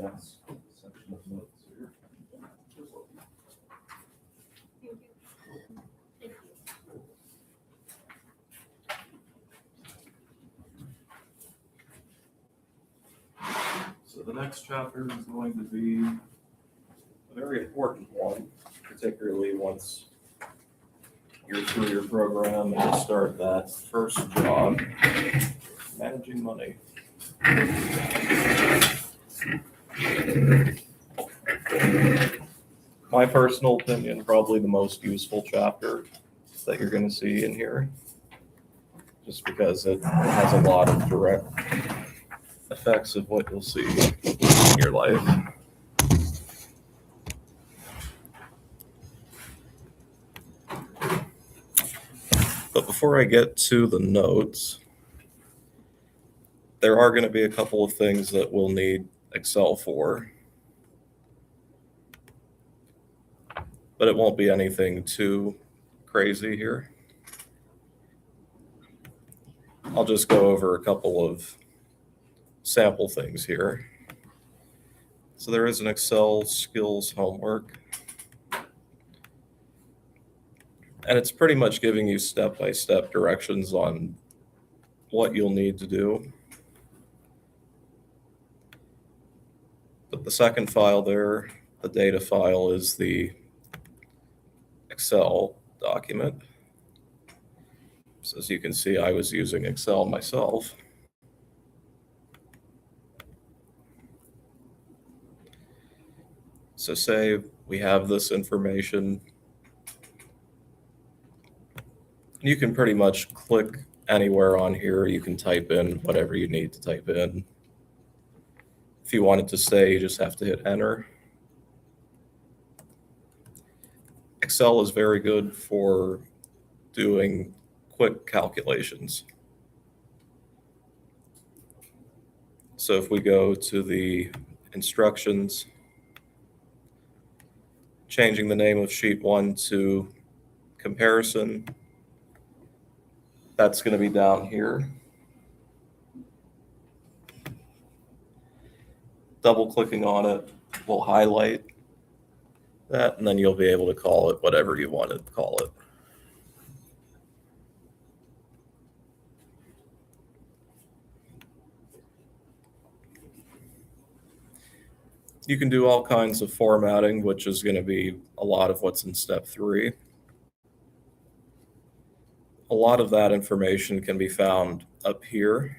next section of notes here. So the next chapter is going to be a very important one, particularly once you're through your program and you start that first job, managing money. My personal opinion, probably the most useful chapter that you're going to see in here, just because it has a lot of direct effects of what you'll see in your life. But before I get to the notes, there are going to be a couple of things that we'll need Excel for. But it won't be anything too crazy here. I'll just go over a couple of sample things here. So there is an Excel skills homework. And it's pretty much giving you step-by-step directions on what you'll need to do. But the second file there, the data file, is the Excel document. So as you can see, I was using Excel myself. So say we have this information. You can pretty much click anywhere on here. You can type in whatever you need to type in. If you want it to stay, you just have to hit enter. Excel is very good for doing quick calculations. So if we go to the instructions, changing the name of sheet 1 to comparison, that's going to be down here. Double clicking on it will highlight that, and then you'll be able to call it whatever you want to call it. You can do all kinds of formatting, which is going to be a lot of what's in step 3. A lot of that information can be found up here.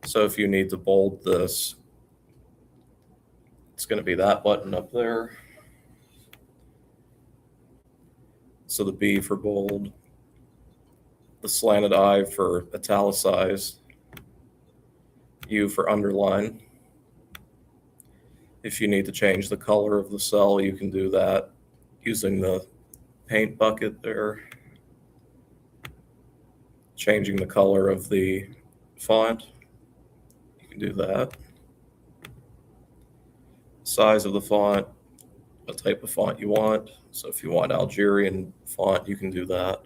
So if you need to bold this, it's going to be that button up there. So the B for bold, the slanted I for italicized, U for underline. If you need to change the color of the cell, you can do that using the paint bucket there. Changing the color of the font, you can do that. Size of the font, what type of font you want. So if you want Algerian font, you can do that.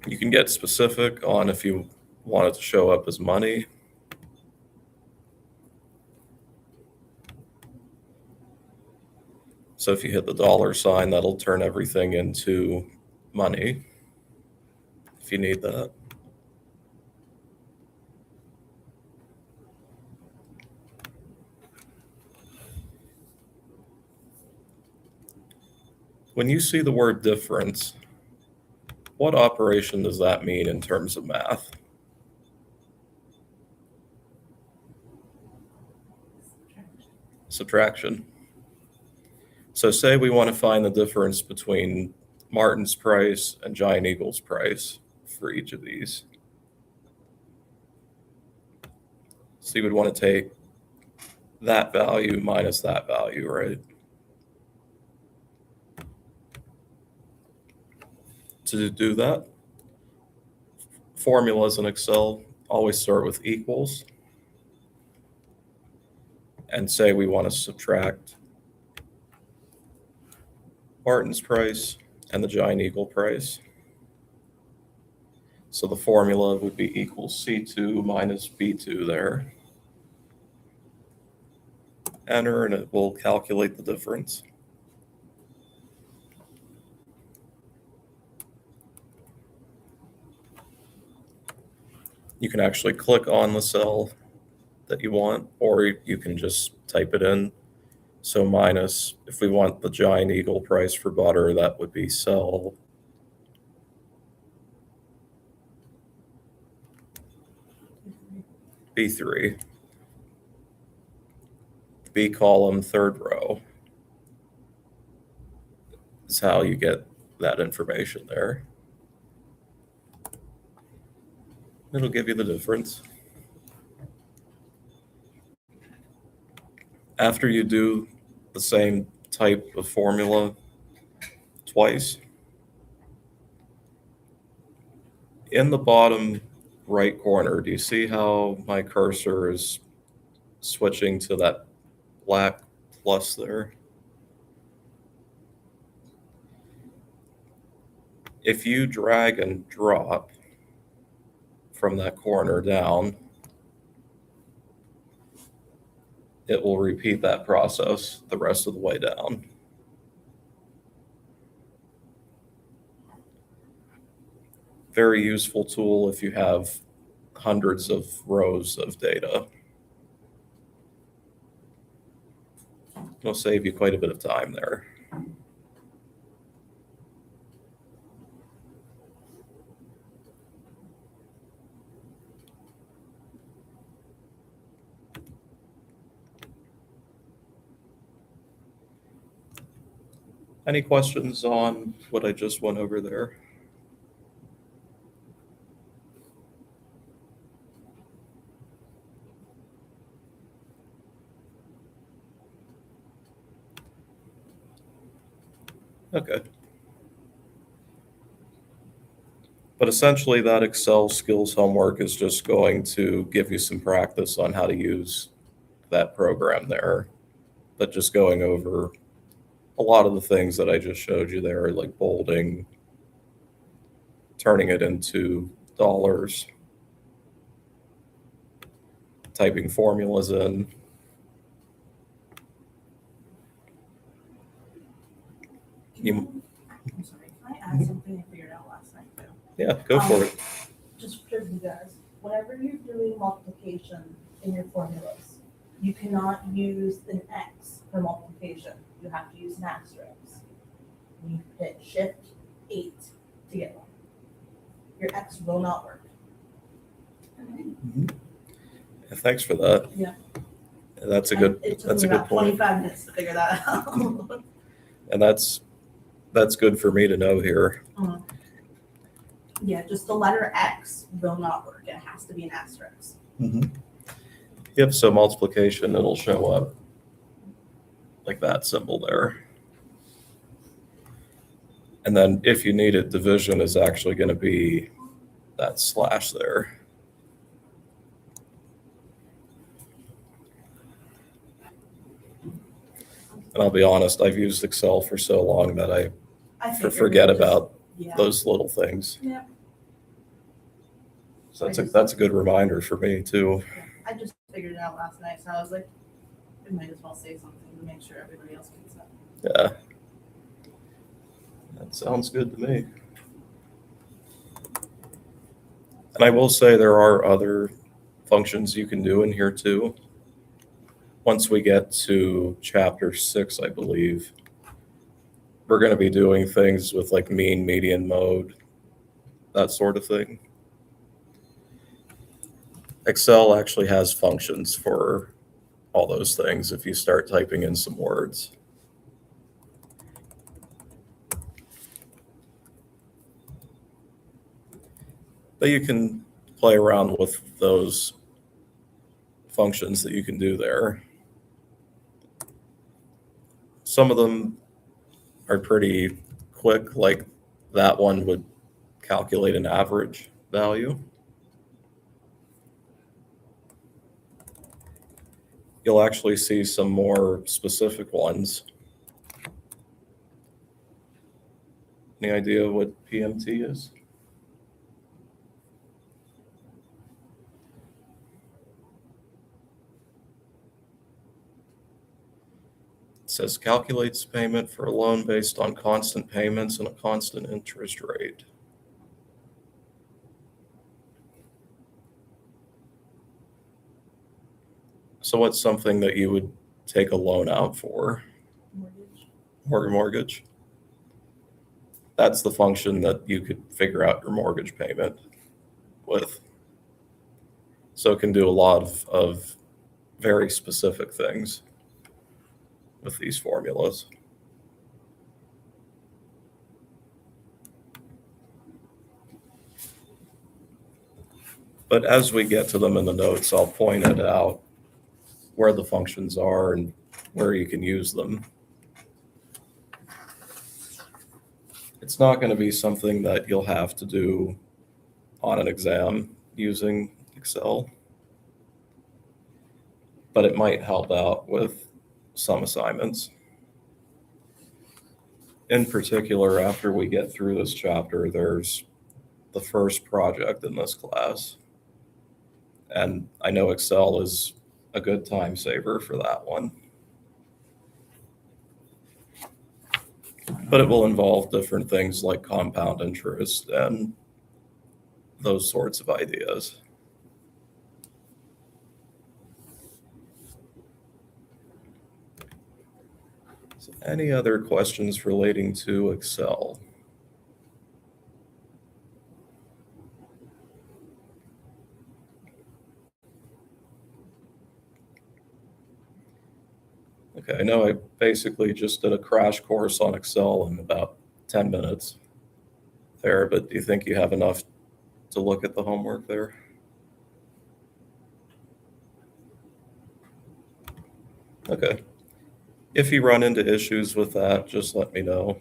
You can get specific on if you want it to show up as money. So if you hit the $sign, that'll turn everything into money, if you need that. When you see the word difference, what operation does that mean in terms of math? Subtraction. So say we want to find the difference between Martin's price and Giant Eagle's price for each of these. So you would want to take that value minus that value, right? To do that, formulas in Excel always start with equals. And say we want to subtract Martin's price and the Giant Eagle price. So the formula would be equal C2 minus B2 there. Enter, and it will calculate the difference. You can actually click on the cell that you want, or you can just type it in. So minus, if we want the Giant Eagle price for butter, that would be cell B3. B column, third row is how you get that information there. It'll give you the difference. After you do the same type of formula twice, in the bottom right corner, do you see how my cursor is switching to that black plus there? If you drag and drop from that corner down, it will repeat that process the rest of the way down. Very useful tool if you have hundreds of rows of data. It'll save you quite a bit of time there. Any questions on what I just went over there? Okay. But essentially that Excel skills homework is just going to give you some practice on how to use that program there, but just going over a lot of the things that I just showed you there, like bolding, turning it into dollars, typing formulas in. I'm sorry, can I add something I figured out last night too? Yeah, go for it. Just for you guys, whenever you're doing multiplication in your formulas, you cannot use an X for multiplication. You have to use an asterisk. You hit Shift 8 to get one. Your X will not work. Yeah, thanks for that. Yeah. That's a good It took that's me a good about point. 25 minutes to figure that out. And that's good for me to know here. Yeah, just the letter X will not work. It has to be an asterisk. Yep, so multiplication, it'll show up like that symbol there. And then if you need it, division is actually going to be that slash there. And I'll be honest, I've used Excel for so long that I figured forget it just- about yeah. those little things. Yeah. So that's a good reminder for me too. I just figured it out last night, so I was like, I might as well say something to make sure everybody else gets it. Yeah. That sounds good to me. And I will say there are other functions you can do in here too. Once we get to chapter 6, I believe, we're going to be doing things with like mean, median, mode, that sort of thing. Excel actually has functions for all those things if you start typing in some words. But you can play around with those functions that you can do there. Some of them are pretty quick, like that one would calculate an average value. You'll actually see some more specific ones. Any idea what PMT is? says calculates payment for a loan based on constant payments and a constant interest rate. So what's something that you would take a loan out for? Mortgage. That's the function that you could figure out your mortgage payment with. So it can do a lot of very specific things with these formulas. But as we get to them in the notes, I'll point it out where the functions are and where you can use them. It's not going to be something that you'll have to do on an exam using Excel, but it might help out with some assignments. In particular, after we get through this chapter, there's the first project in this class. And I know Excel is a good time saver for that one. But it will involve different things like compound interest and those sorts of ideas. So any other questions relating to Excel? Okay, I know I basically just did a crash course on Excel in about 10 minutes there, but do you think you have enough to look at the homework there? Okay. If you run into issues with that, just let me know.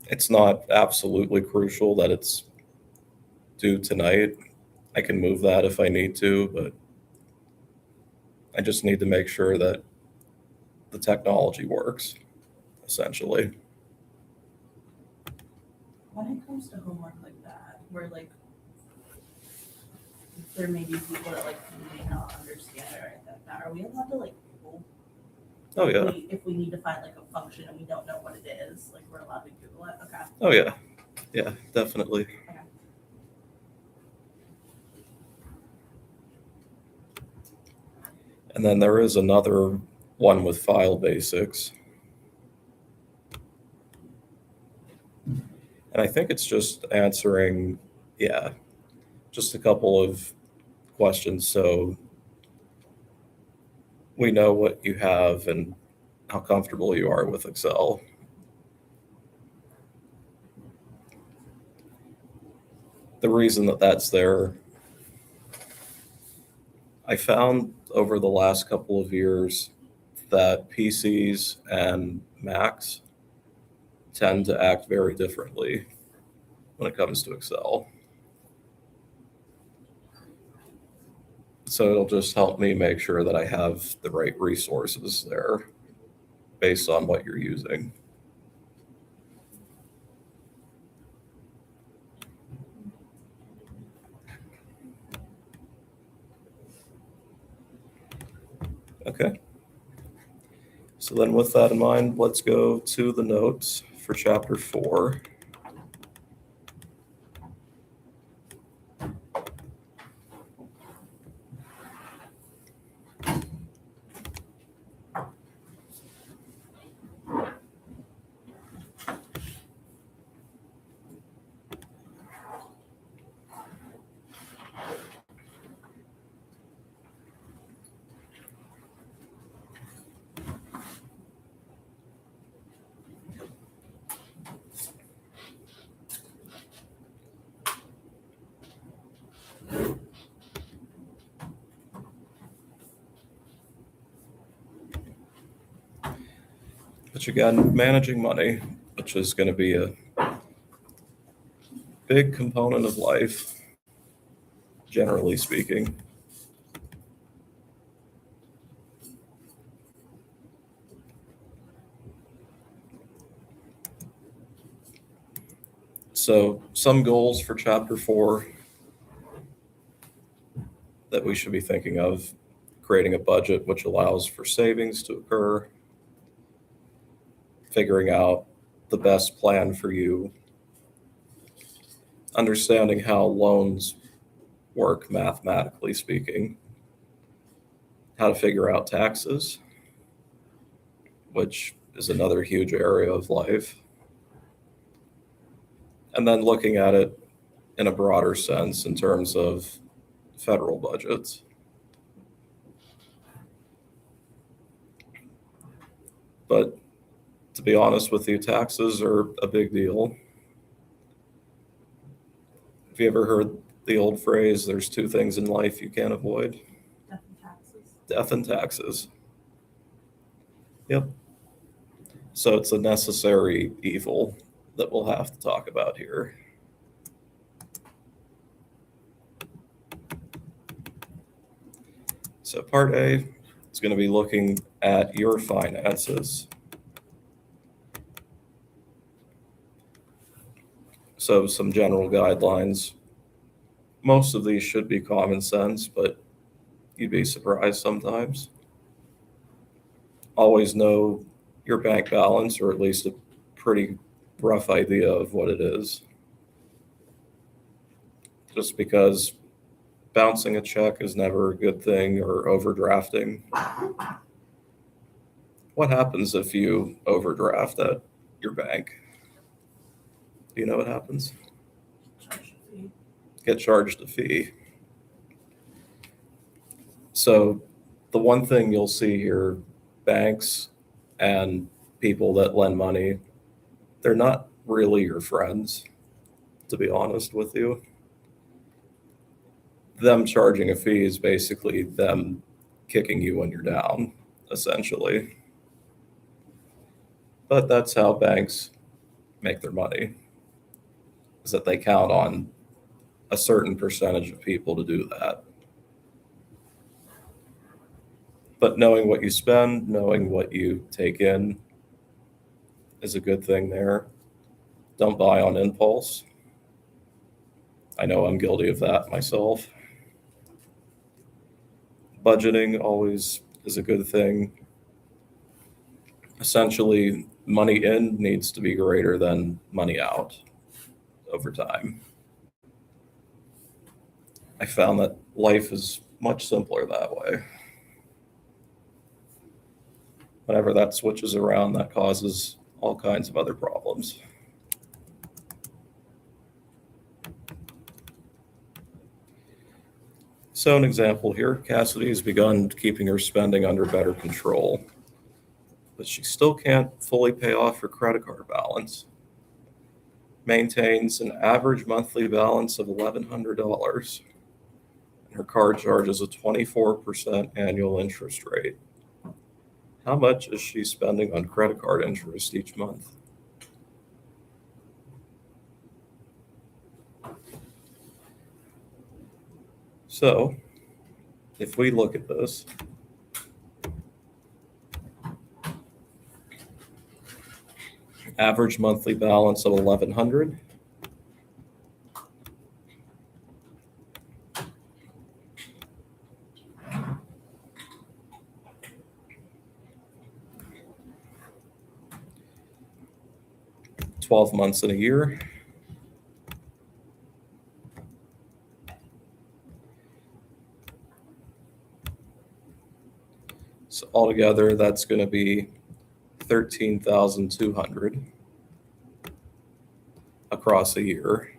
It's not absolutely crucial that it's due tonight. I can move that if I need to, but I just need to make sure that the technology works, essentially. When it comes to homework like that, where like there may be people that like may not understand it or anything like that, are we allowed to like Google? Oh, yeah. If we need to find like a function and we don't know what it is, like we're allowed to Google it. Okay. Oh, yeah. Yeah, definitely. Okay. And then there is another one with file basics. And I think it's just answering, just a couple of questions. So we know what you have and how comfortable you are with Excel. The reason that that's there, I found over the last couple of years that PCs and Macs tend to act very differently when it comes to Excel. So it'll just help me make sure that I have the right resources there based on what you're using. Okay. So then with that in mind, let's go to the notes for chapter 4. Which again, managing money, which is going to be a big component of life, generally speaking. So some goals for chapter 4 that we should be thinking of: creating a budget which allows for savings to occur, figuring out the best plan for you, understanding how loans work mathematically speaking, how to figure out taxes, which is another huge area of life, and then looking at it in a broader sense in terms of federal budgets. But to be honest with you, taxes are a big deal. Have you ever heard the old phrase, there's two things in life you can't avoid? Death and taxes. Death and taxes. Yep. So it's a necessary evil that we'll have to talk about here. So part A is going to be looking at your finances. So some general guidelines. Most of these should be common sense, but you'd be surprised sometimes. Always know your bank balance, or at least a pretty rough idea of what it is. Just because bouncing a check is never a good thing, or overdrafting. What happens if you overdraft at your bank? Do you know what happens? Charge fee. Get charged a fee. So the one thing you'll see here, banks and people that lend money, they're not really your friends, to be honest with you. Them charging a fee is basically them kicking you when you're down, essentially. But that's how banks make their money, is that they count on a certain percentage of people to do that. But knowing what you spend, knowing what you take in is a good thing there. Don't buy on impulse. I know I'm guilty of that myself. Budgeting always is a good thing. Essentially, money in needs to be greater than money out over time. I found that life is much simpler that way. Whenever that switches around, that causes all kinds of other problems. So an example here, Cassidy has begun keeping her spending under better control, but she still can't fully pay off her credit card balance. Maintains an average monthly balance of $1,100. And her card charges a 24% annual interest rate. How much is she spending on credit card interest each month? So, if we look at this, average monthly balance of $1,100. $12 months in a year. So altogether, that's going to be $13,200 across a year.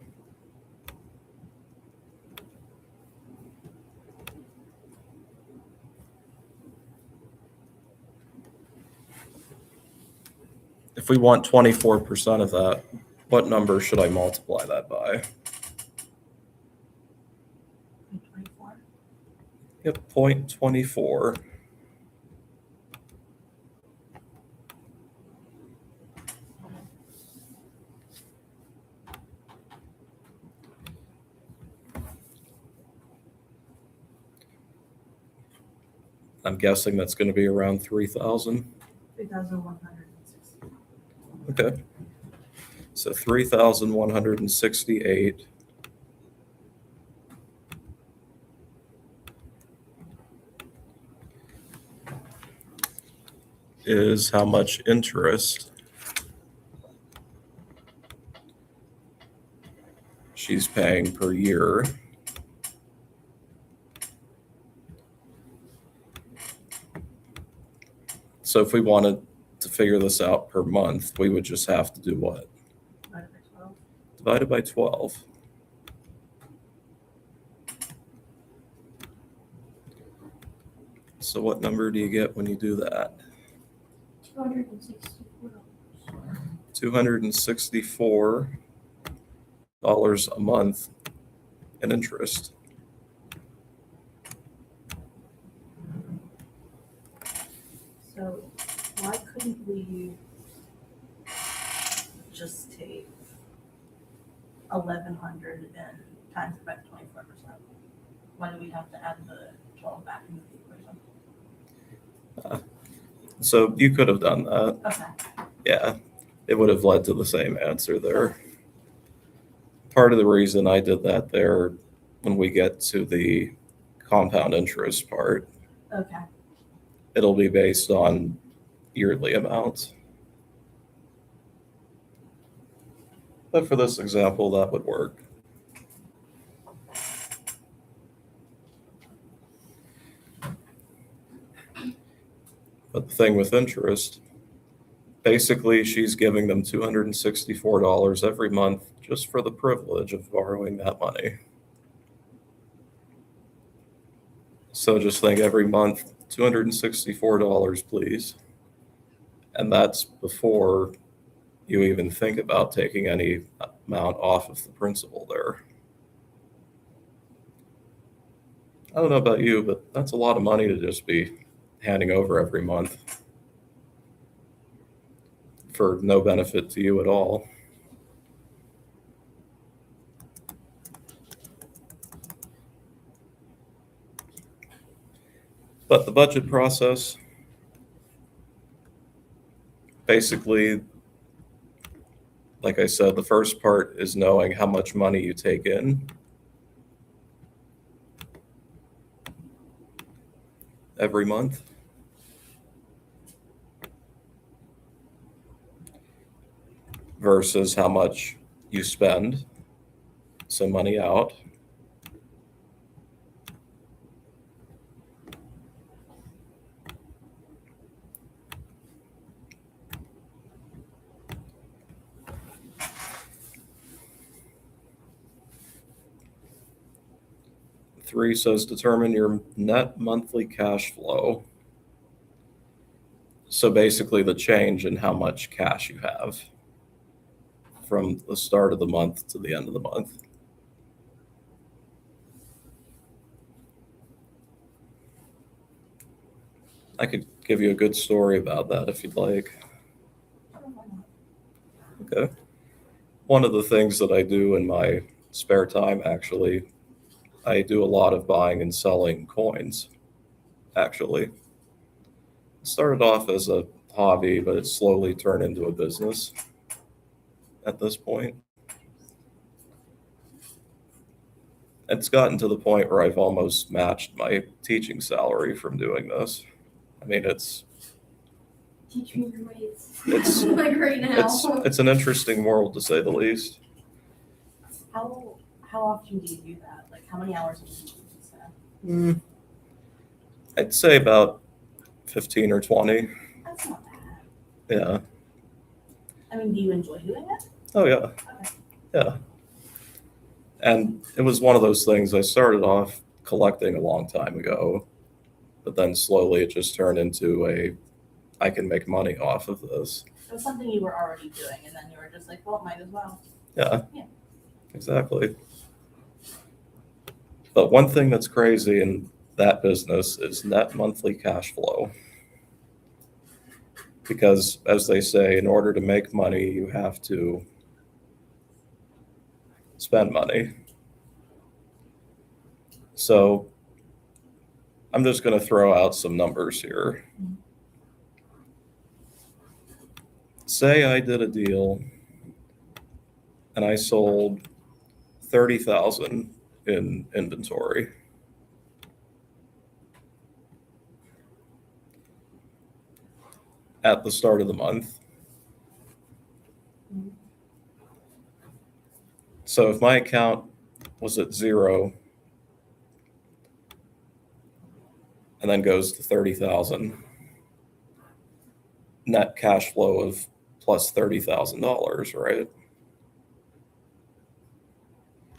If we want 24% of that, what number should I multiply that by? 24. Yep, 0.24. I'm guessing that's going to be around 3,000. 3,160. Okay. So 3,168. is how much interest she's paying per year. So if we wanted to figure this out per month, we would just have to do what? Divided by 12. Divided by 12. So what number do you get when you do that? $264 a month in interest. So why couldn't we just take 1,100 and times it by 24%? Why do we have to add the 12 back into the equation? So you could have done that. Okay. Yeah, it would have led to the same answer there. Part of the reason I did that there, when we get to the compound interest part, Okay. it'll be based on yearly amounts. But for this example, that would work. But the thing with interest, basically she's giving them $264 every month just for the privilege of borrowing that money. So just think every month, $264, please. And that's before you even think about taking any amount off of the principal there. I don't know about you, but that's a lot of money to just be handing over every month for no benefit to you at all. But the budget process, basically, like I said, the first part is knowing how much money you take in every month. Versus how much you spend, so money out. Three says determine your net monthly cash flow. So basically the change in how much cash you have from the start of the month to the end of the month. I could give you a good story about that if you'd like. Okay. One of the things that I do in my spare time, actually, I do a lot of buying and selling coins, actually. It started off as a hobby, but it's slowly turned into a business at this point. It's gotten to the point where I've almost matched my teaching salary from doing this. I mean, it's Teach me your ways. It's- like right now. it's an interesting world, to say the least. How often do you do that? Like how many hours a week do you spend? I'd say about 15 or 20. That's not bad. Yeah. I mean, do you enjoy doing it? Oh, yeah. Yeah. And it was one of those things I started off collecting a long time ago, but then slowly it just turned into I can make money off of this. It was something you were already doing, and then you were just like, well, might as well. Yeah. Yeah. Exactly. But one thing that's crazy in that business is net monthly cash flow. Because as they say, in order to make money, you have to spend money. So I'm just going to throw out some numbers here. Say I did a deal and I sold 30,000 in inventory. at the start of the month. So if my account was at 0 and then goes to 30,000, net cash flow of plus $30,000, right?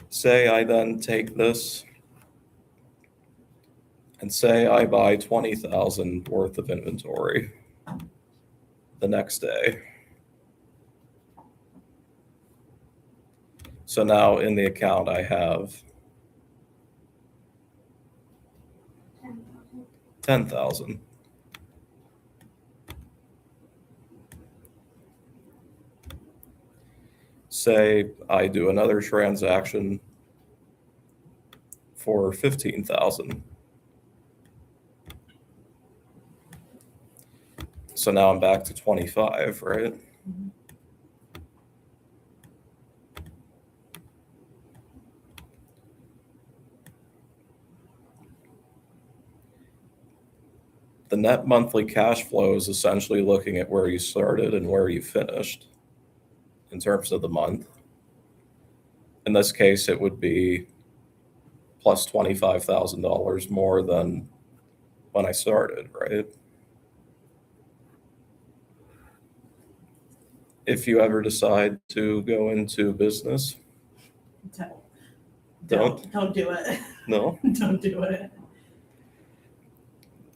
Say I then take this and say I buy 20,000 worth of inventory the next day. So now in the account I have 10,000. Say I do another transaction for 15,000. So now I'm back to 25, right? Mhm. The net monthly cash flow is essentially looking at where you started and where you finished in terms of the month. In this case, it would be plus $25,000 more than when I started, right? If you ever decide to go into business, Don't do it. no, Don't do it.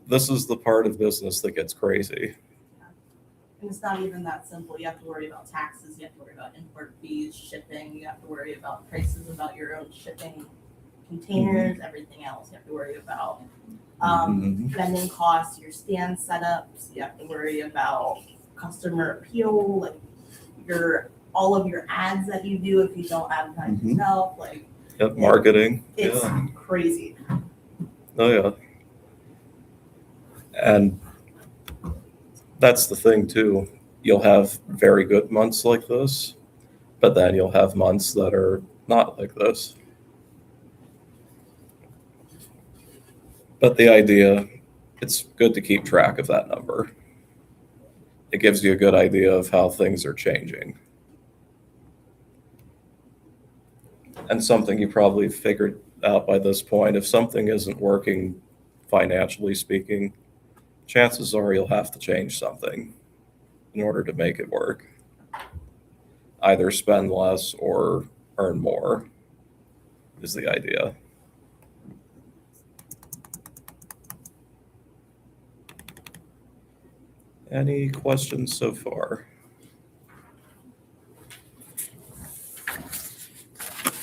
this is the part of business that gets crazy. And it's not even that simple. You have to worry about taxes, you have to worry about import fees, shipping, you have to worry about prices about your own shipping containers, everything else. You have to worry about vending costs, your stand setups, you have to worry about customer appeal, like all of your ads that you do if you don't advertise Mhm. yourself, like Yep, marketing. it's Yeah. crazy. Oh, yeah. And that's the thing, too. You'll have very good months like this, but then you'll have months that are not like this. But the idea, it's good to keep track of that number. It gives you a good idea of how things are changing. And something you probably figured out by this point, if something isn't working financially speaking, chances are you'll have to change something in order to make it work. Either spend less or earn more is the idea. Any questions so far?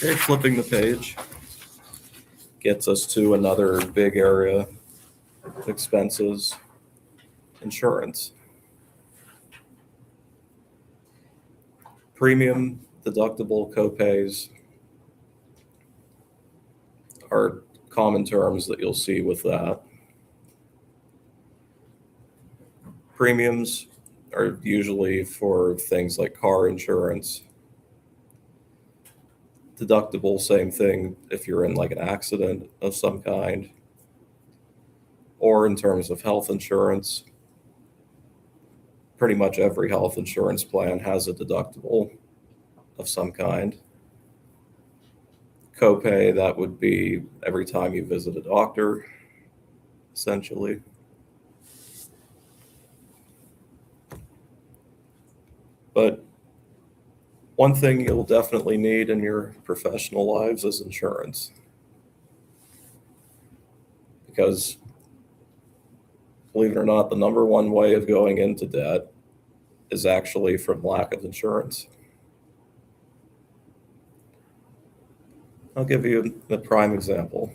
Okay, flipping the page gets us to another big area of expenses, insurance. Premium, deductible, copays are common terms that you'll see with that. Premiums are usually for things like car insurance. Deductible, same thing if you're in like an accident of some kind. Or in terms of health insurance, pretty much every health insurance plan has a deductible of some kind. Copay, that would be every time you visit a doctor, essentially. But one thing you'll definitely need in your professional lives is insurance. Because, believe it or not, the number one way of going into debt is actually from lack of insurance. I'll give you a prime example.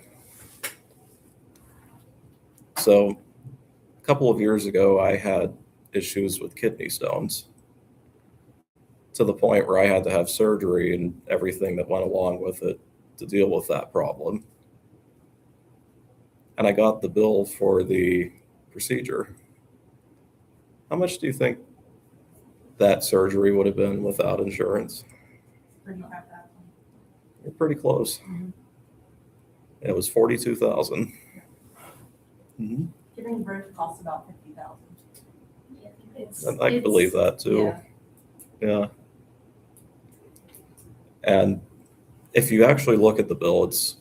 So, a couple of years ago, I had issues with kidney stones to the point where I had to have surgery and everything that went along with it to deal with that problem. And I got the bill for the procedure. How much do you think that surgery would have been without insurance? Pretty crap that. You're pretty close. Mhm. It was 42,000. Giving birth costs about 50,000. Yeah. I can believe that too. Yeah. And if you actually look at the bill, it's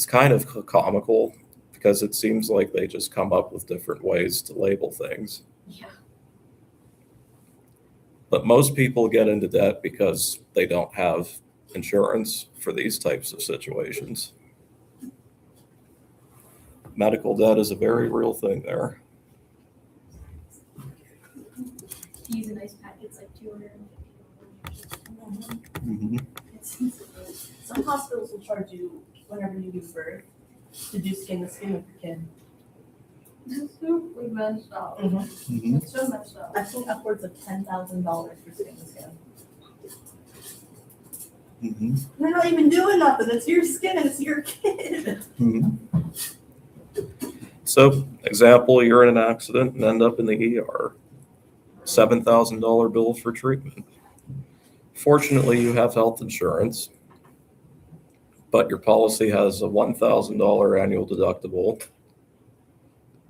kind of comical because it seems like they just come up with different ways to label things. Yeah. But most people get into debt because they don't have insurance for these types of situations. Medical debt is a very real thing there. To use a nice pack, it's like $250. Some hospitals will charge you whenever you give birth to do skin to skin with your kid. That's so messed up. Mhm. That's so messed up. I've seen upwards of $10,000 for skin to skin. Mhm. They're not even doing nothing. It's your skin and it's your kid. Mhm. So, example, you're in an accident and end up in the ER. $7,000 bill for treatment. Fortunately, you have health insurance, but your policy has a $1,000 annual deductible,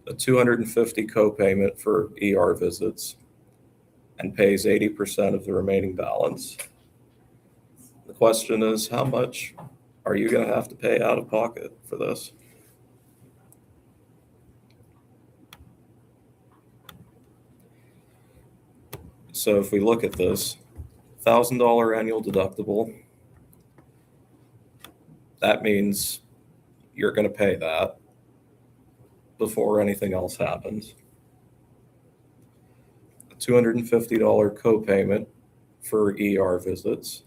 a $250 copayment for ER visits, and pays 80% of the remaining balance. The question is, how much are you going to have to pay out of pocket for this? So if we look at this, $1,000 annual deductible, that means you're going to pay that before anything else happens. A $250 copayment for ER visits.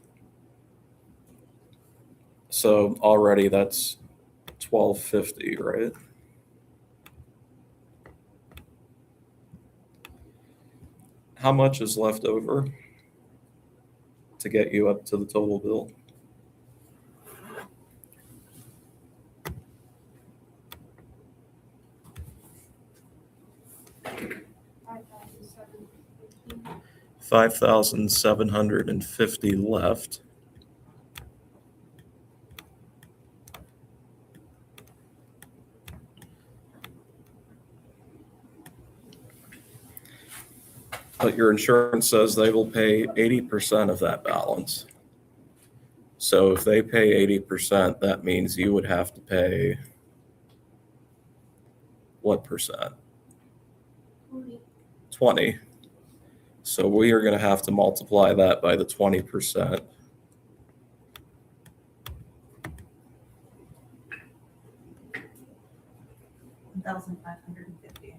So already that's $1,250, right? How much is left over to get you up to the total bill? $5,750 left. But your insurance says they will pay 80% of that balance. So if they pay 80%, that means you would have to pay what percent? 20. So we are going to have to multiply that by the 20%. $1,550.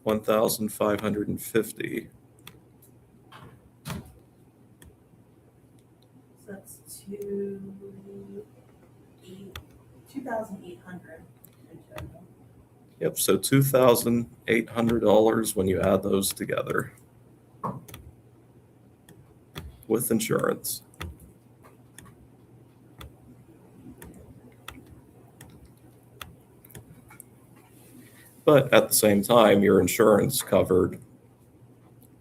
1,550. So that's 2,800. Yep, so $2,800 when you add those together with insurance. But at the same time, your insurance covered a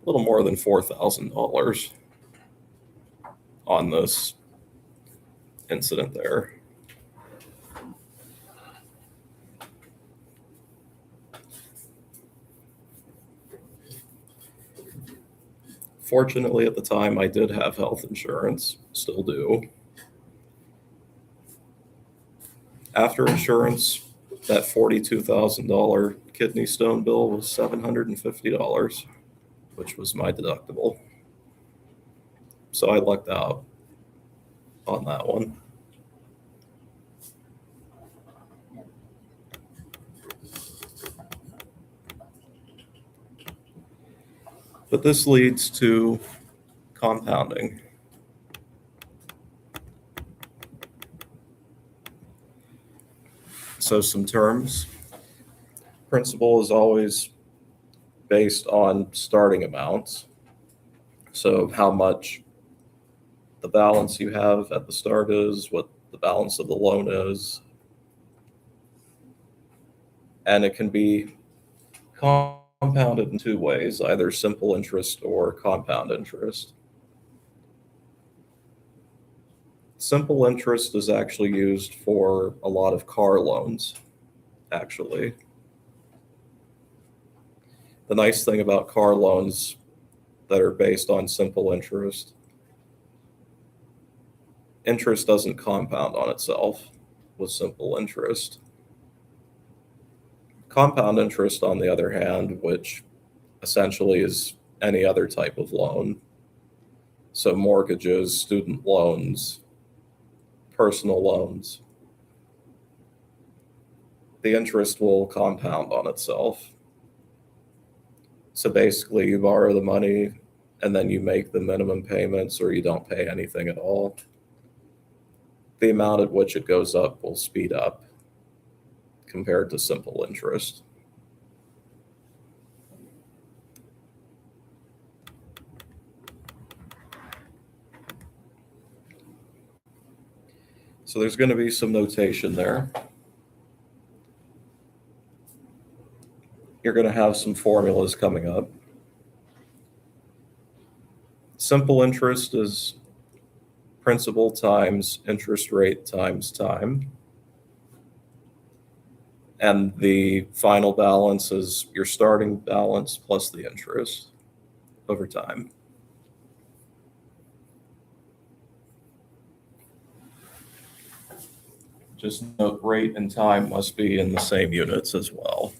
little more than $4,000 on this incident there. Fortunately, at the time, I did have health insurance, still do. After insurance, that $42,000 kidney stone bill was $750, which was my deductible. So I lucked out on that one. But this leads to compounding. So some terms. Principal is always based on starting amounts. So how much the balance you have at the start is, what the balance of the loan is. And it can be compounded in two ways, either simple interest or compound interest. Simple interest is actually used for a lot of car loans, actually. The nice thing about car loans that are based on simple interest, interest doesn't compound on itself with simple interest. Compound interest, on the other hand, which essentially is any other type of loan, so mortgages, student loans, personal loans, the interest will compound on itself. So basically, you borrow the money and then you make the minimum payments or you don't pay anything at all. The amount at which it goes up will speed up compared to simple interest. So there's going to be some notation there. You're going to have some formulas coming up. Simple interest is principal times interest rate times time. And the final balance is your starting balance plus the interest over time. Just note rate and time must be in the same units as well.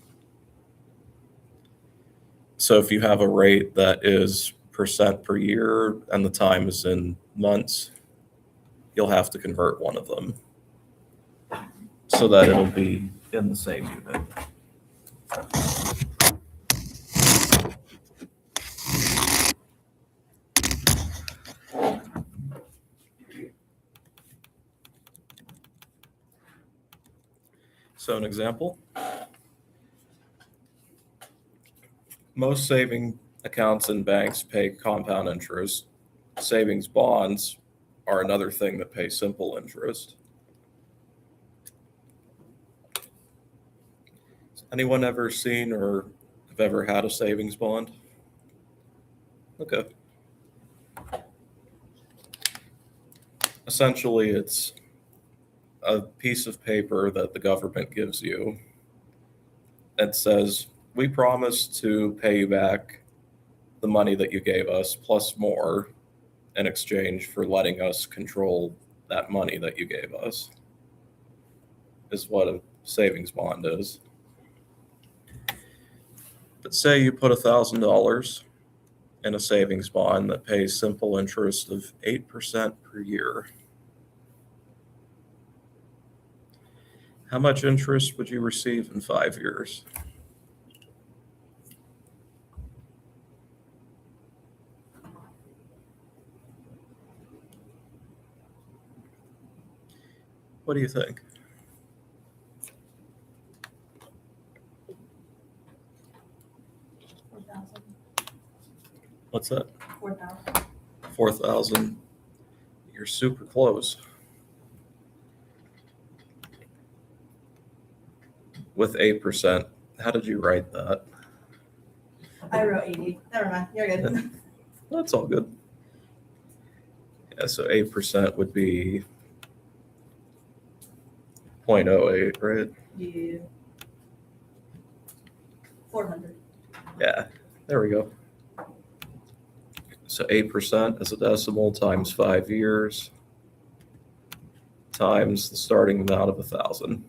So if you have a rate that is percent per year and the time is in months, you'll have to convert one of them so that it'll be in the same unit. So an example, most saving accounts in banks pay compound interest. Savings bonds are another thing that pay simple interest. Has anyone ever seen or have ever had a savings bond? Okay. Essentially, it's a piece of paper that the government gives you that says, we promise to pay you back the money that you gave us plus more in exchange for letting us control that money that you gave us, is what a savings bond is. But say you put $1,000 in a savings bond that pays simple interest of 8% per year. How much interest would you receive in 5 years? What do you think? $4,000. What's that? $4,000. 4,000. You're super close. With 8%, how did you write that? I wrote 80. Never mind. You're good. That's all good. Yeah, so 8% would be 0.08, right? You 400. Yeah, there we go. So 8% as a decimal times 5 years times the starting amount of 1,000.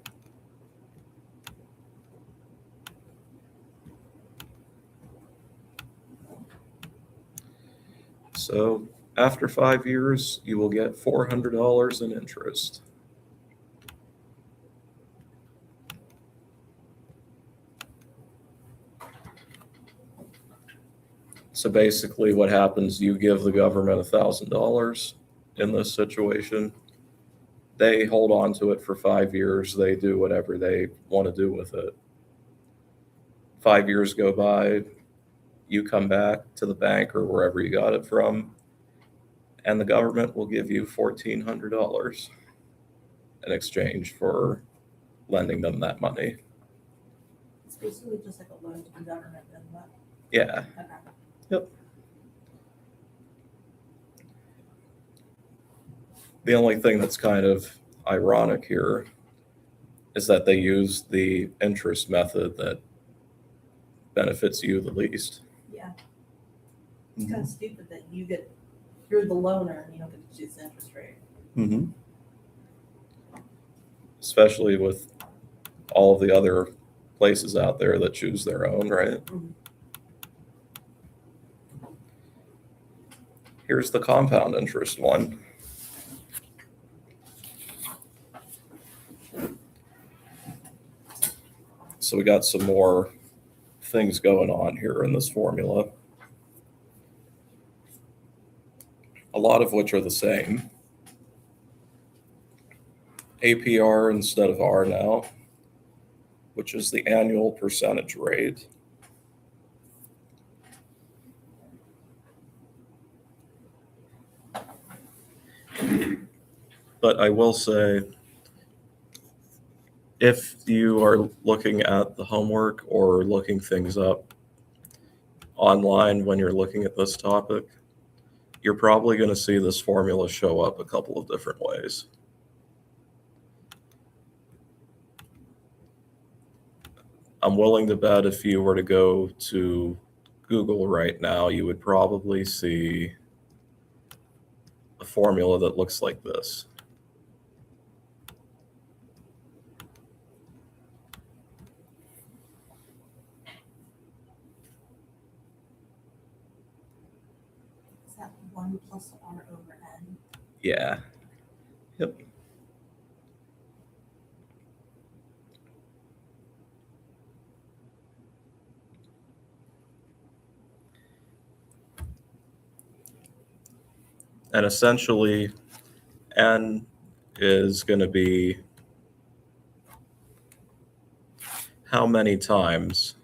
So after 5 years, you will get $400 in interest. So basically what happens, you give the government $1,000 in this situation. They hold on to it for 5 years. They do whatever they want to do with it. 5 years go by, you come back to the bank or wherever you got it from, and the government will give you $1,400 in exchange for lending them that money. It's basically just like a loan to the government, isn't it? Yeah. Okay. Yep. The only thing that's kind of ironic here is that they use the interest method that benefits you the least. Yeah. It's kind of stupid that you're the loaner and you don't get to choose the interest rate. Mm-hmm. Especially with all of the other places out there that choose their own, right? Mhm. Here's the compound interest one. So we got some more things going on here in this formula. A lot of which are the same. APR instead of R now, which is the annual percentage rate. But I will say, if you are looking at the homework or looking things up online when you're looking at this topic, you're probably going to see this formula show up a couple of different ways. I'm willing to bet if you were to go to Google right now, you would probably see a formula that looks like this. Is that 1 plus R over N? Yeah. Yep. And essentially, N is going to be how many times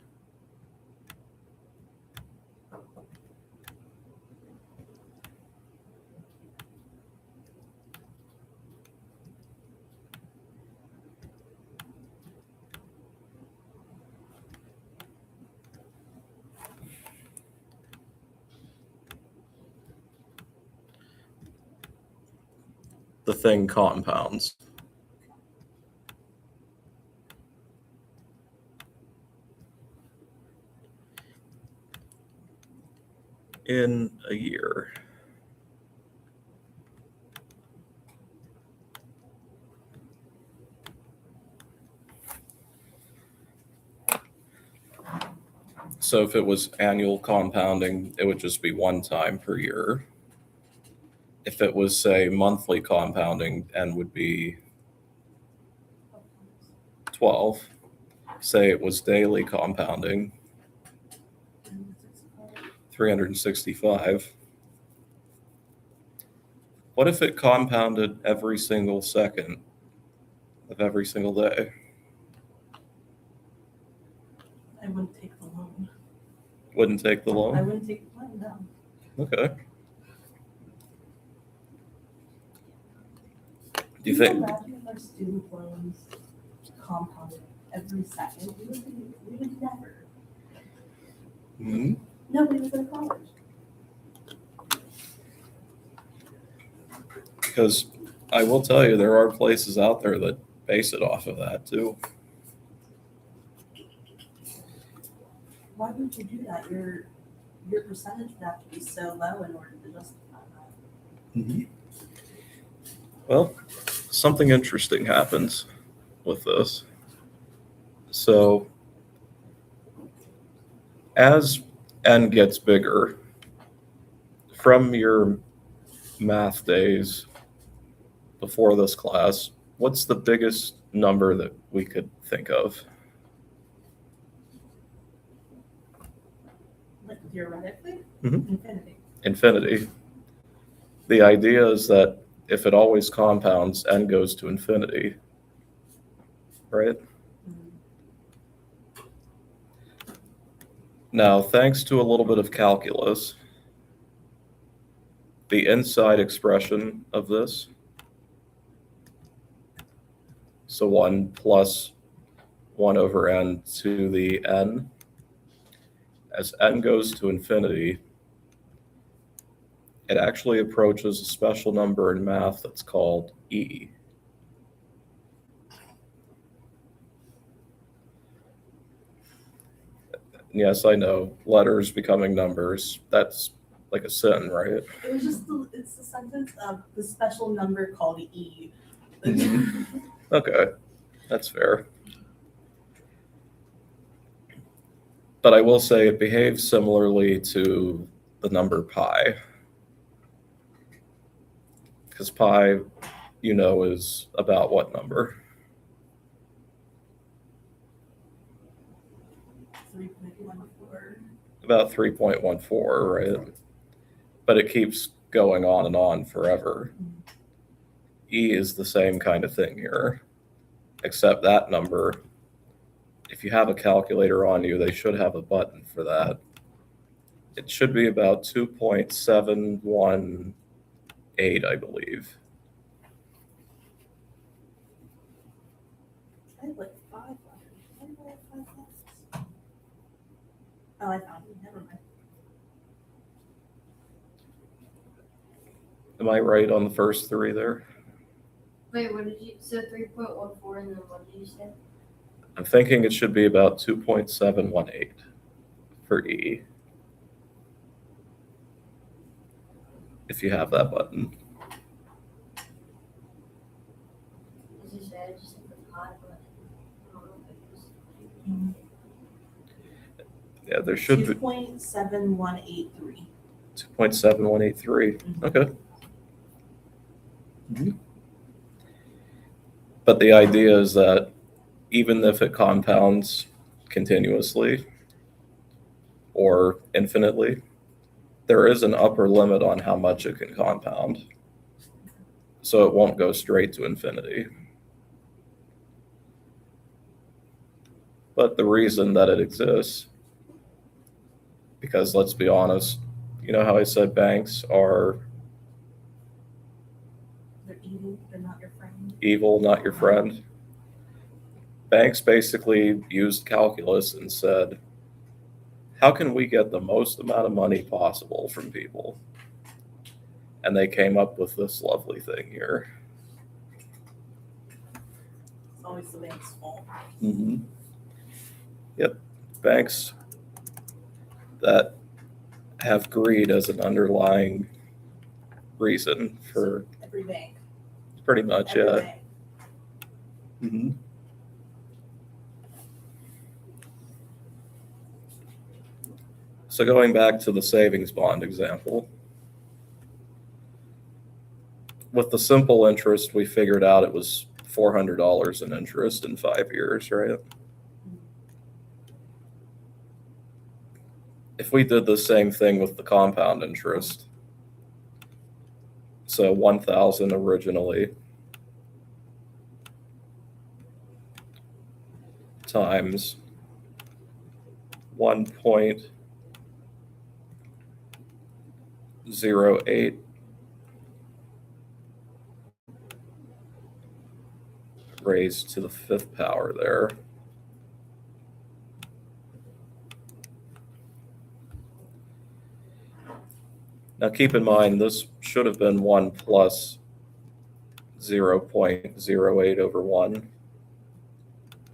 the thing compounds. In a year. So if it was annual compounding, it would just be one time per year. If it was, say, monthly compounding, N would be 12. Say it was daily compounding, 365. What if it compounded every single second of every single day? I wouldn't take the loan. Wouldn't take the I loan? wouldn't take the loan, no. Okay. Do you Can think? imagine if our student loans compounded every second? We would never. Hmm? Nobody would go to college. Because I will tell you, there are places out there that base it off of that too. Why would you do that? Your percentage would have to be so low in order to justify that. Well, something interesting happens with this. So as N gets bigger, from your math days before this class, what's the biggest number that we could think of? Like theoretically, Mhm. infinity. Infinity. The idea is that if it always compounds, N goes to infinity, right? Now, thanks to a little bit of calculus, the inside expression of this, so 1 plus 1 over N to the N, as N goes to infinity, it actually approaches a special number in math that's called E. Yes, I know. Letters becoming numbers. That's like a sin, right? It was just it's the sentence of the special number called E. Okay, that's fair. But I will say it behaves similarly to the number pi. Because pi, is about what number? 3.14. About 3.14, right? But it keeps going on and on forever. E is the same kind of thing here, except that number, if you have a calculator on you, they should have a button for that. It should be about 2.718, I believe. I have like 5 letters. Why do I have 5 letters? Oh, I found it. Never mind. Am I right on the first three there? Wait, what did you, so 3.14 and then what did you say? I'm thinking it should be about 2.718 for E. If you have that button. As you said, I just said the pi, but I don't know if it was. Yeah, there should be 2.7183. 2.7183. Okay. But the idea is that even if it compounds continuously or infinitely, there is an upper limit on how much it can compound. So it won't go straight to infinity. But the reason that it exists, because let's be honest, you know how I said banks are They're evil. They're not your friend. evil, not your friend? Banks basically used calculus and said, how can we get the most amount of money possible from people? And they came up with this lovely thing here. It's always the bank's fault. Yep, banks that have greed as an underlying reason for Every bank. pretty much, Every yeah. bank. So going back to the savings bond example, with the simple interest, we figured out it was $400 in interest in 5 years, right? If we did the same thing with the compound interest, so 1,000 originally times 1.08 raised to the 5th power there. Now keep in mind, this should have been 1 plus 0.08 over 1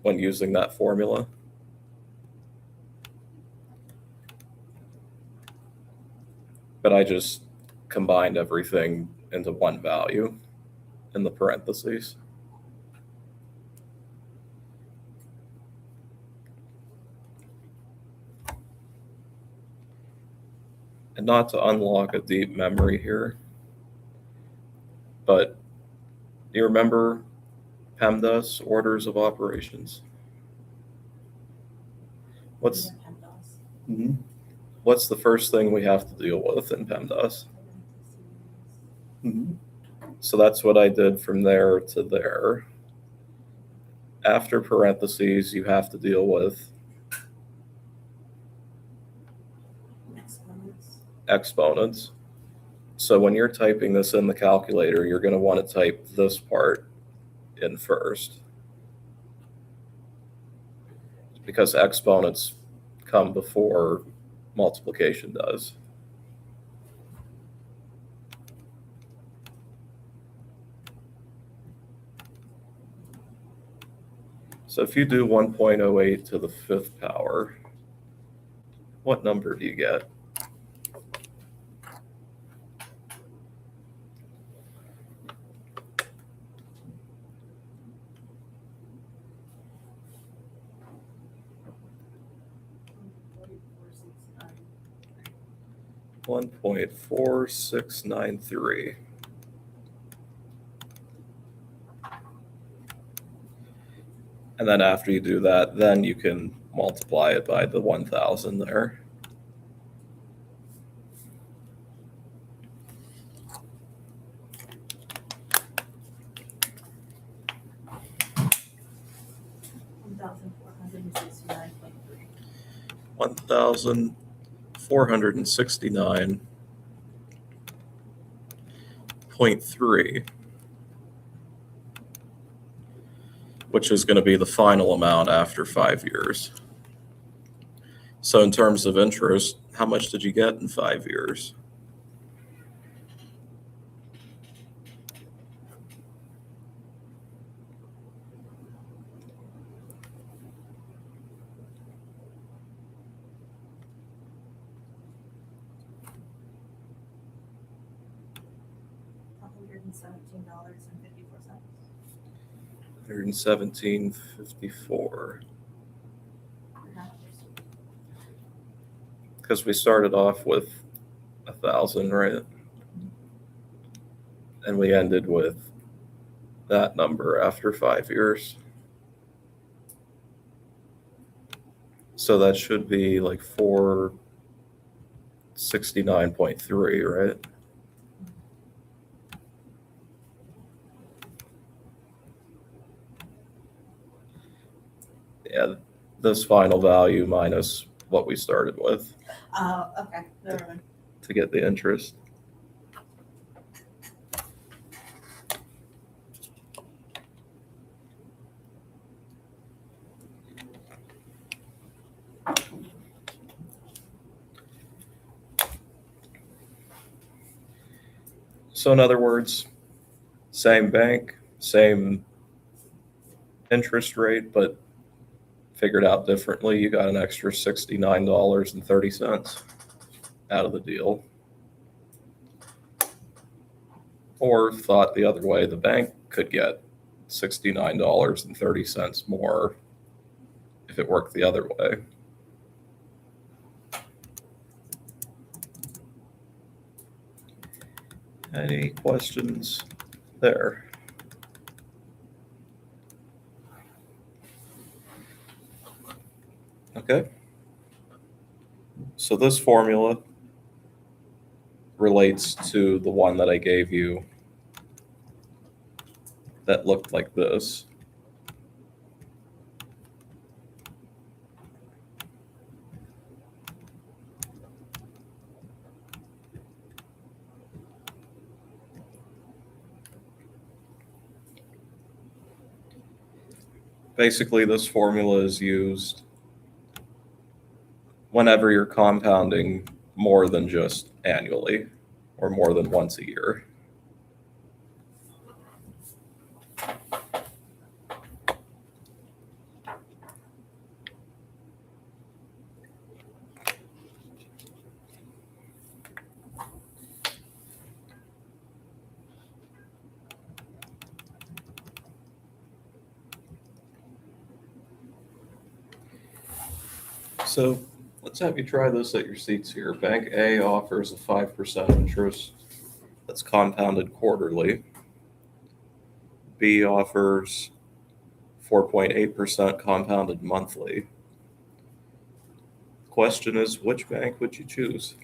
when using that formula. But I just combined everything into one value in the parentheses. And not to unlock a deep memory here, but do you remember PEMDAS, orders of operations? What's the first thing we have to deal with in PEMDAS? So that's what I did from there to there. After parentheses, you have to deal with exponents. So when you're typing this in the calculator, you're going to want to type this part in first, because exponents come before multiplication does. So if you do 1.08 to the 5th power, What number do you get? $1.4693. And then after you do that, then you can multiply it by the 1,000 there. $1,469.3. 1,469.3, which is going to be the final amount after 5 years. So in terms of interest, how much did you get in 5 years? $117.54. $117.54. Because we started off with 1,000, right? And we ended with that number after 5 years. So that should be like 469.3, right? Yeah, this final value minus what we started with Okay, never mind. to get the interest. So in other words, same bank, same interest rate, but figured out differently. You got an extra $69.30 out of the deal. Or thought the other way, the bank could get $69.30 more if it worked the other way. Any questions there? Okay. So this formula relates to the one that I gave you that looked like this. Basically, this formula is used whenever you're compounding more than just annually or more than once a year. So let's have you try this at your seats here. Bank A offers a 5% interest that's compounded quarterly. B offers 4.8% compounded monthly. Question is, which bank would you choose?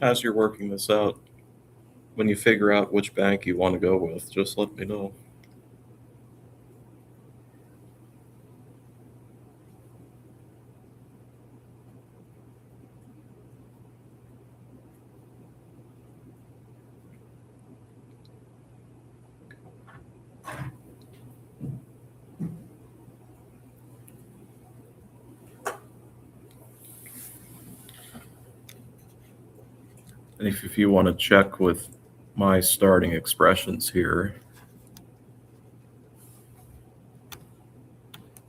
as you're working this out, when you figure out which bank you want to go with, just let me know. And if you want to check with my starting expressions here,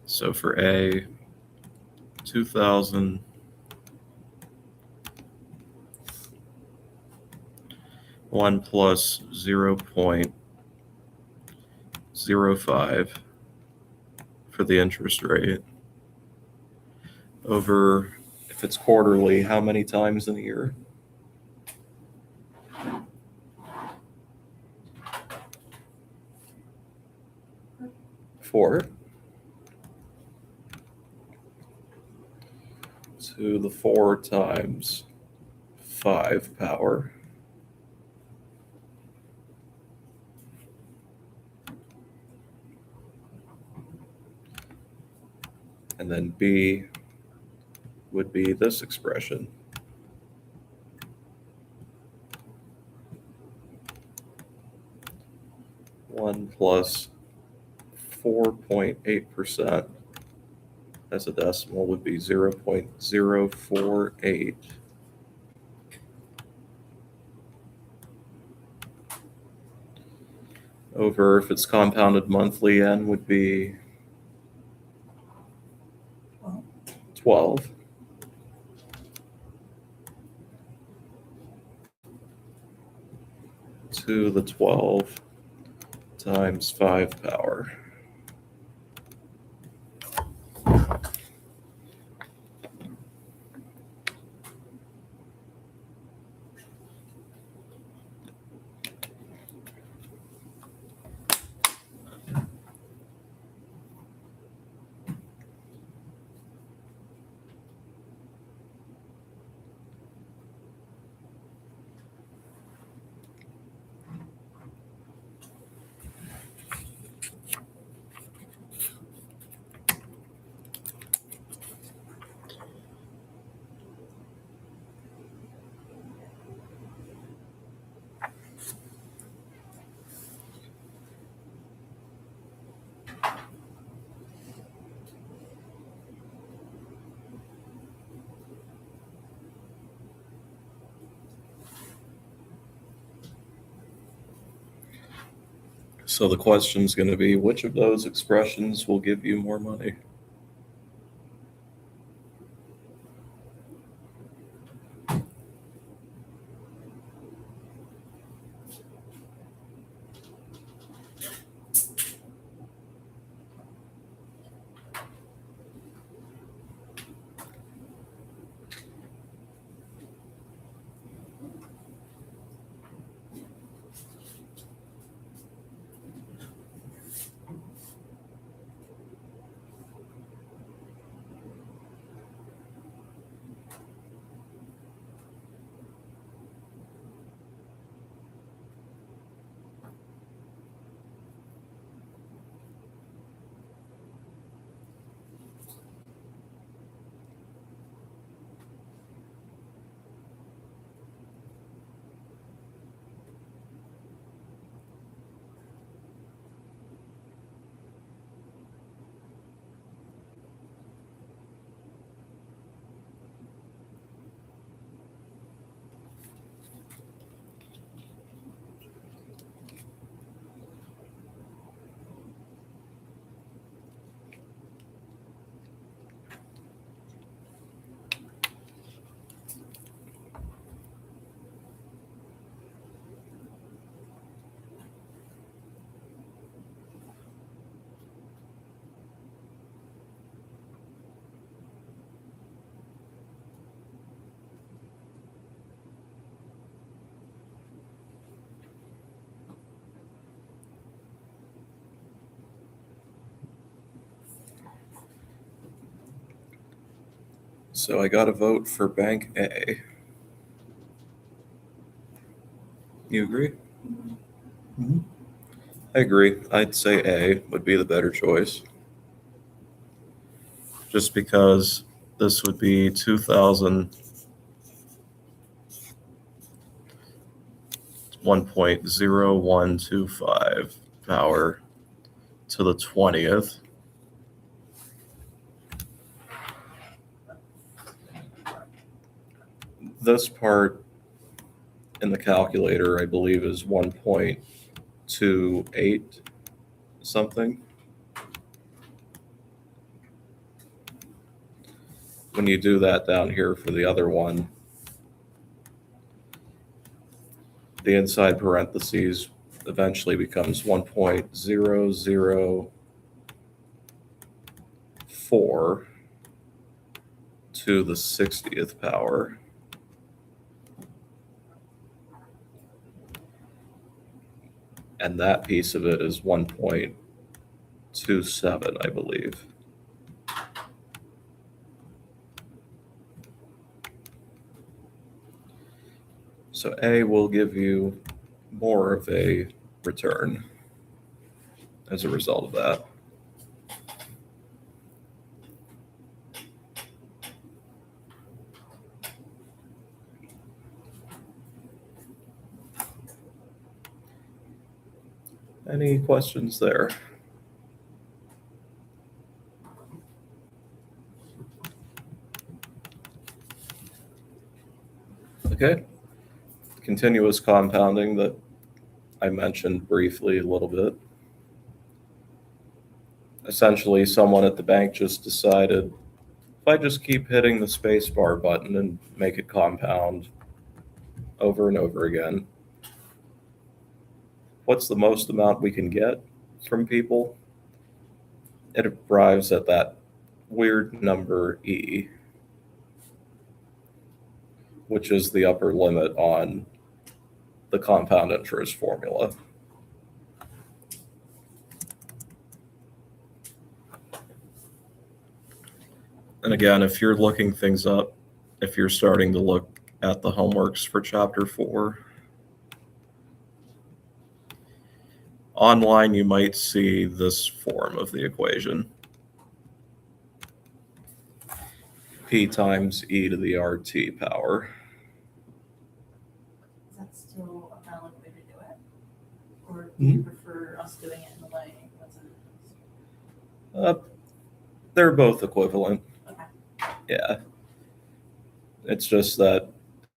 so for A, 2000, 1 plus 0.05 for the interest rate over, if it's quarterly, how many times in a year? 4 to the 4 times 5 power. And then B would be this expression. One plus 4.8% as a decimal would be 0.048. Over, if it's compounded monthly, N would be 12. To the 12 times 5 power. So the question is going to be, which of those expressions will give you more money? So I got a vote for Bank A. You agree? I agree. I'd say A would be the better choice. Just because this would be 2,000, 1.0125 power to the 20th. This part in the calculator, I believe, is 1.28 something. When you do that down here for the other one, the inside parentheses eventually becomes 1.004 to the 60th power. And that piece of it is 1.27, I believe. So A will give you more of a return as a result of that. Any questions there? Okay. Continuous compounding that I mentioned briefly a little bit. Essentially, someone at the bank just decided, if I just keep hitting the spacebar button and make it compound over and over again, what's the most amount we can get from people? It arrives at that weird number E, which is the upper limit on the compound interest formula. And again, if you're looking things up, if you're starting to look at the homeworks for chapter 4, online you might see this form of the equation. P times e to the RT power. Is that still a valid way to do it? Or do you prefer us doing it in the way that's in it? They're both equivalent. Okay. Yeah. It's just that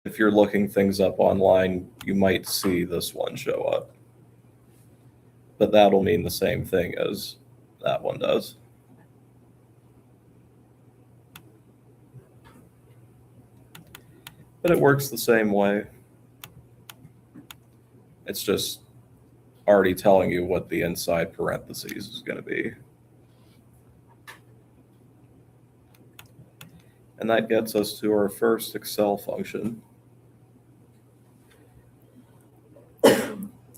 if you're looking things up online, you might see this one show up. But that'll mean the same thing as that one does. But it works the same way. It's just already telling you what the inside parentheses is going to be. And that gets us to our first Excel function.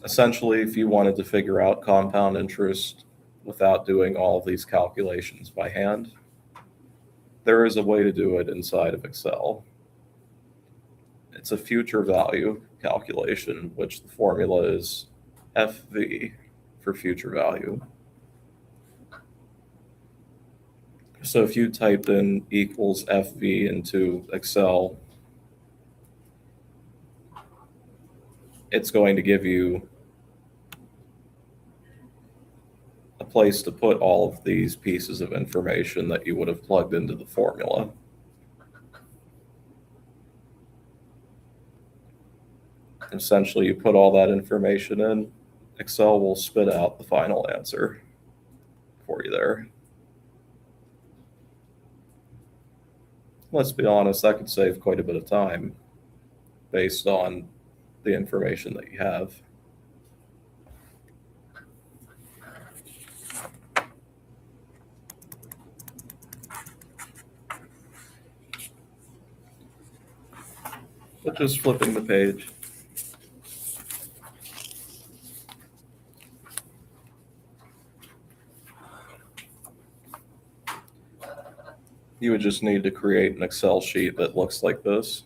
Essentially, if you wanted to figure out compound interest without doing all of these calculations by hand, there is a way to do it inside of Excel. It's a future value calculation, which the formula is FV for future value. So if you typed in equals FV into Excel, it's going to give you a place to put all of these pieces of information that you would have plugged into the formula. Essentially, you put all that information in, Excel will spit out the final answer for you there. Let's be honest, that could save quite a bit of time based on the information that you have. But just flipping the page. You would just need to create an Excel sheet that looks like this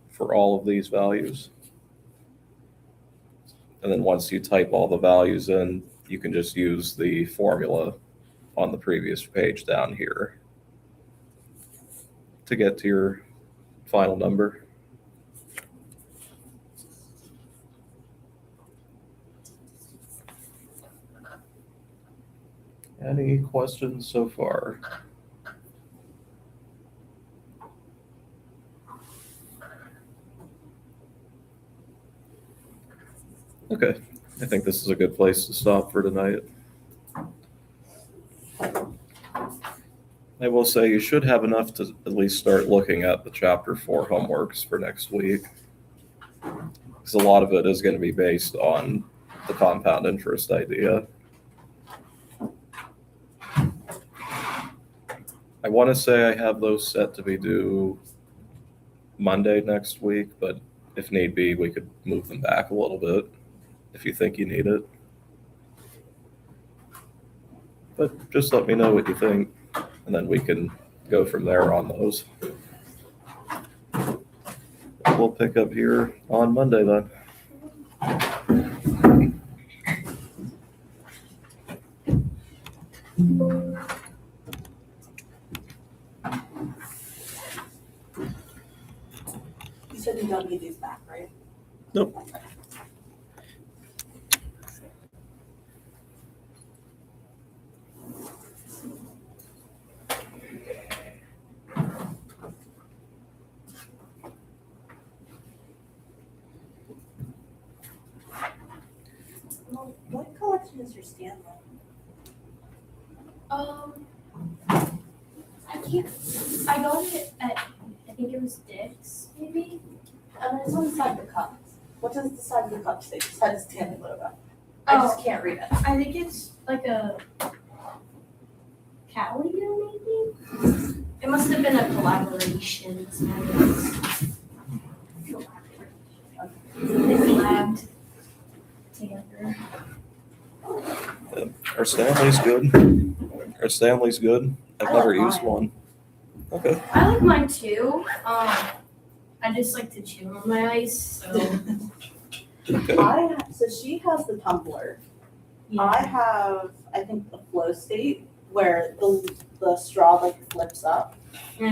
for all of these values. And then once you type all the values in, you can just use the formula on the previous page down here to get to your final number. Any questions so far? Okay, I think this is a good place to stop for tonight. I will say you should have enough to at least start looking at the chapter 4 homeworks for next week. Because a lot of it is going to be based on the compound interest idea. I want to say I have those set to be due Monday next week, but if need be, we could move them back a little bit if you think you need it. But just let me know what you think, and then we can go from there on those. We'll pick up here on Monday then. You said you don't need these back, right? Nope. Well, what collection is your Stanley? I got it at, I think it was Dick's, maybe? And it's on the side of the cups. What does the side of the cup say? Besides the Stanley logo. I just can't read it. I think it's like a Calico, maybe? It must have been a collaboration. So they collabed together. Our Stanley's good. Our Stanley's good. I've I never like used mine. one. Okay. I like mine too. I just like to chew on my ice, so Okay. So she has the tumbler. yeah. I have, I think, the flow state where the straw like flips up. Yeah.